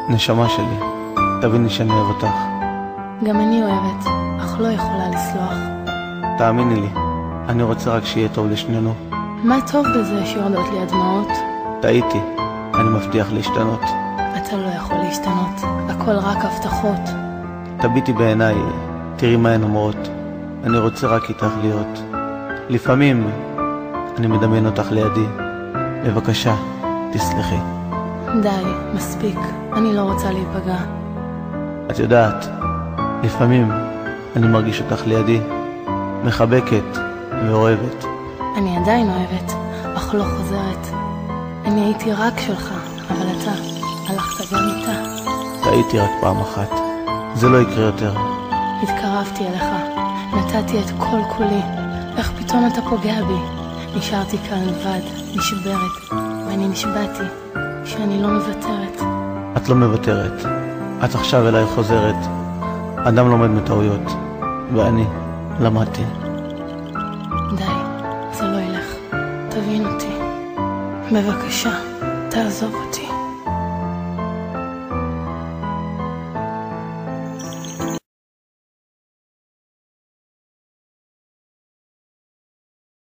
נשמה שלי, תביני שאני אוהב אותך. גם אני אוהבת, אך לא יכולה לסלוח. תאמיני לי, אני רוצה רק שיהיה טוב לשנינו. מה טוב בזה שיורדות לי הדמעות? טעיתי, אני מבטיח להשתנות. אתה לא יכול להשתנות, הכל רק הבטחות. תביטי בעיניי, תראי מה הן אומרות. אני רוצה רק איתך להיות. לפעמים אני מדמיין אותך לידי. בבקשה, תסלחי. די, מספיק, אני לא רוצה להיפגע. את יודעת, לפעמים אני מרגיש אותך לידי, מחבקת ואוהבת. אני עדיין אוהבת, אך לא חוזרת. אני הייתי רק שלך, אבל אתה הלכת גם איתה. טעיתי רק פעם אחת, זה לא יקרה יותר. התקרבתי אליך, נתתי את כל כולי. איך פתאום אתה פוגע בי? נשארתי כאן לבד, נשברת, ואני נשבעתי שאני לא מוותרת. את לא מוותרת, את עכשיו אליי חוזרת. אדם לומד מטעויות, ואני למדתי. די, זה לא ילך. תבין אותי. בבקשה, תעזוב אותי.